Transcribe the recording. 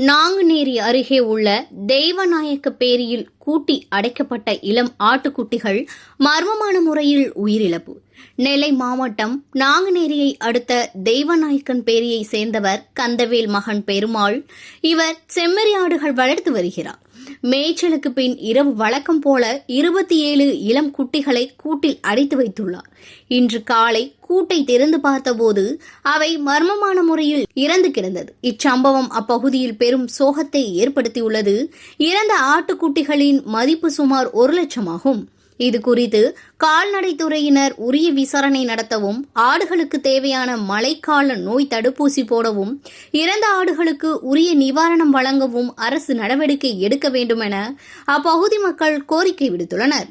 நாங்குநேரி அருகே உள்ள தெய்வநாயக்கப்பேரியில் கூட்டி அடைக்கப்பட்ட இளம் ஆட்டுக்குட்டிகள் மர்மமான முறையில் உயிரிழப்பு. நெல்லை மாவட்டம் நாங்குநேரியை அடுத்த தெய்வநாயக்கன்பேரியை சேர்ந்தவர் கந்தவேல் மகன் பெருமாள். இவர் செம்மறி ஆடுகள் வளர்த்து வருகிறார். மேய்ச்சலுக்கு பின் இரவு வழக்கம் போல 27 இளம் குட்டிகளை கூட்டில் அடைத்து வைத்துள்ளார். இன்று காலை கூட்டை திறந்து பார்த்தபோது அவை மர்மமான முறையில் இறந்து கிடந்தது. இச்சம்பவம் அப்பகுதியில் பெரும் சோகத்தை ஏற்படுத்தியுள்ளது. இறந்த ஆட்டுக்குட்டிகளின் மதிப்பு சுமார் 1 லட்சம் ஆகும். இது குறித்து கால்நடைத்துறையினர் உரிய விசாரணை நடத்தவும், ஆடுகளுக்கு தேவையான மழைக்கால நோய் தடுப்பூசி போடவும், இறந்த ஆடுகளுக்கு உரிய நிவாரணம் வழங்கவும் அரசு நடவடிக்கை எடுக்க வேண்டும் என அப்பகுதி மக்கள் கோரிக்கை விடுத்துள்ளனர்.